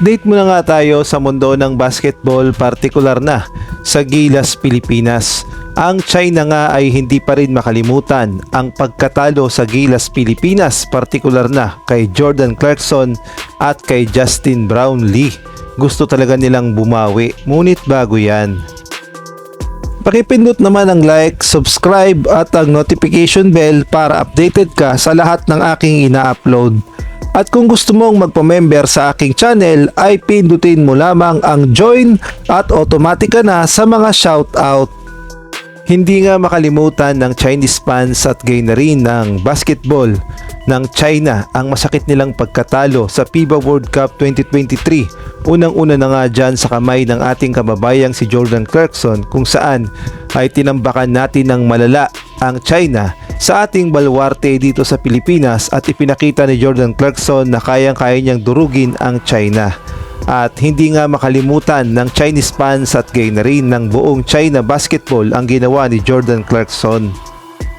Update muna nga tayo sa mundo ng basketball, partikular na sa Gilas Pilipinas. Ang China nga ay hindi pa rin makalimutan ang pagkatalo sa Gilas Pilipinas, partikular na kay Jordan Clarkson at kay Justin Brownlee. Gusto talaga nilang bumawi, ngunit bago yan, pakipindot naman ang like, subscribe at ang notification bell para updated ka sa lahat ng aking ina-upload. At kung gusto mong magpa-member sa aking channel ay pindutin mo lamang ang join at automatic ka na sa mga shoutout. Hindi nga makalimutan ng Chinese fans at gayon na rin ng basketball ng China ang masakit nilang pagkatalo sa FIBA World Cup 2023. Unang-una na nga dyan sa kamay ng ating kababayang si Jordan Clarkson, kung saan ay tinambakan natin ng malala ang China sa ating baluarte dito sa Pilipinas at ipinakita ni Jordan Clarkson na kayang-kaya niyang durugin ang China. At hindi nga makalimutan ng Chinese fans at gayon na rin ng buong China basketball ang ginawa ni Jordan Clarkson.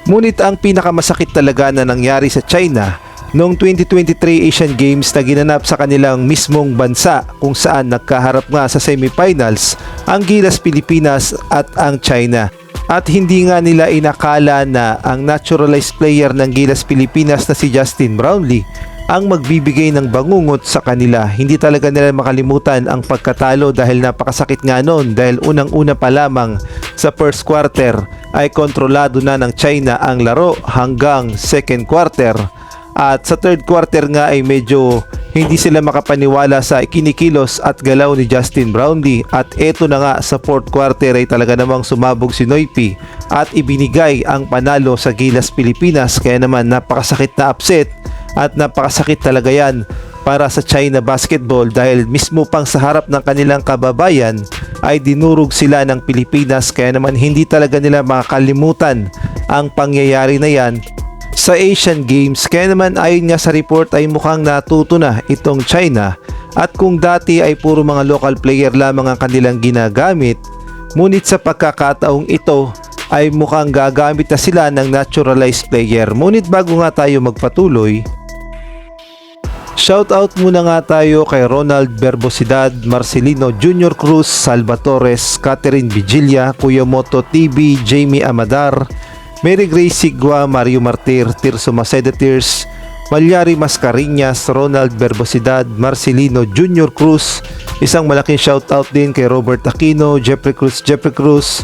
Ngunit ang pinakamasakit talaga na nangyari sa China noong 2023 Asian Games na ginanap sa kanilang mismong bansa, kung saan nagkaharap nga sa semifinals ang Gilas Pilipinas at ang China. At hindi nga nila inakala na ang naturalized player ng Gilas Pilipinas na si Justin Brownlee ang magbibigay ng bangungot sa kanila. Hindi talaga nila makalimutan ang pagkatalo dahil napakasakit nga noon, dahil unang-una pa lamang sa first quarter ay kontrolado na ng China ang laro hanggang second quarter. At sa third quarter nga ay medyo hindi sila makapaniwala sa kinikilos at galaw ni Justin Brownlee. At eto na nga sa fourth quarter ay talaga namang sumabog si Noypi at ibinigay ang panalo sa Gilas Pilipinas. Kaya naman napakasakit na upset at napakasakit talaga yan para sa China basketball, dahil mismo pang sa harap ng kanilang kababayan ay dinurog sila ng Pilipinas. Kaya naman hindi talaga nila makakalimutan ang pangyayari na yan sa Asian Games. Kaya naman ayon nga sa report ay mukhang natuto na itong China, at kung dati ay puro mga local player lamang ang kanilang ginagamit, ngunit sa pagkakataong ito ay mukhang gagamit na sila ng naturalized player. Ngunit bago nga tayo magpatuloy, shoutout muna nga tayo kay Ronald Berbosidad, Marcelino Junior Cruz, Salvatores, Catherine Vigilla, Kuya Moto TV, Jamie Amadar, Mary Grace Sigua, Mario Martir, Tirso Maceda Tears, Malyari Mascariñas, Ronald Berbosidad, Marcelino Junior Cruz. Isang malaking shoutout din kay Robert Aquino, Jeffrey Cruz,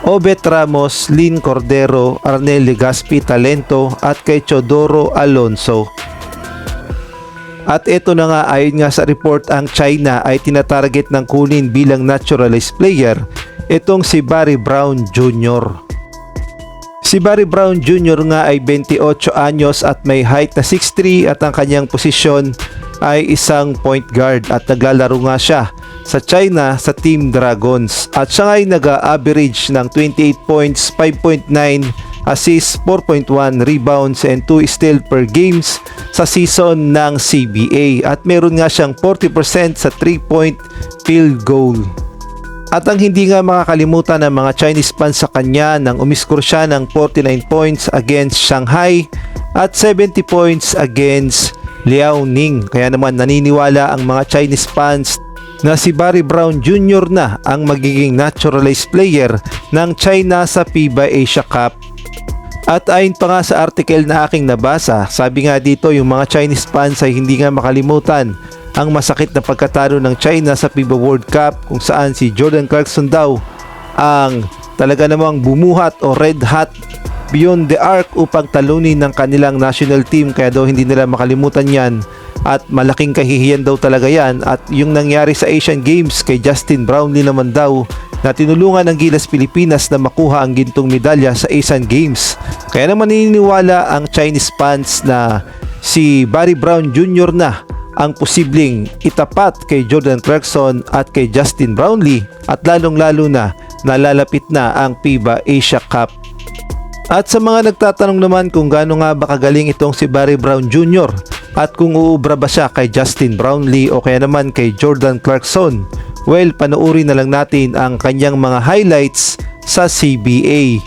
Obet Ramos, Lynn Cordero, Arnel Legaspi Talento at kay Chodoro Alonso. At ito na nga, ayon nga sa report, ang China ay tinatarget ng kunin bilang naturalized player itong si Barry Brown Jr. Si Barry Brown Jr. nga ay 28 anyos at may height na 6'3", at ang kanyang posisyon ay isang point guard, at naglalaro nga siya sa China sa Team Dragons. At siya ay nag-average ng 28 points, 5.9 assists, 4.1 rebounds and 2 steals per games sa season ng CBA. At meron nga siyang 40% sa 3-point field goal. At ang hindi nga makakalimutan ng mga Chinese fans sa kanya nang umiskor siya ng 49 points against Shanghai at 70 points against Liaoning. Kaya naman naniniwala ang mga Chinese fans na si Barry Brown Jr. na ang magiging naturalized player ng China sa FIBA Asia Cup. At ayon pa nga sa article na aking nabasa, sabi nga dito yung mga Chinese fans ay hindi nga makalimutan ang masakit na pagkatalo ng China sa FIBA World Cup, kung saan si Jordan Clarkson daw ang talaga namang bumuhat o red hot beyond the arc upang talunin ng kanilang national team. Kaya daw hindi nila makalimutan yan at malaking kahihiyan daw talaga yan. At yung nangyari sa Asian Games kay Justin Brownlee naman daw, na tinulungan ng Gilas Pilipinas na makuha ang gintong medalya sa Asian Games. Kaya naman naniniwala ang Chinese fans na si Barry Brown Jr. na ang posibleng itapat kay Jordan Clarkson at kay Justin Brownlee, at lalong-lalo na nalalapit na ang FIBA Asia Cup. At sa mga nagtatanong naman kung gaano nga ba kagaling itong si Barry Brown Jr. at kung uubra ba siya kay Justin Brownlee o kaya naman kay Jordan Clarkson, well, panoorin na lang natin ang kanyang mga highlights sa CBA.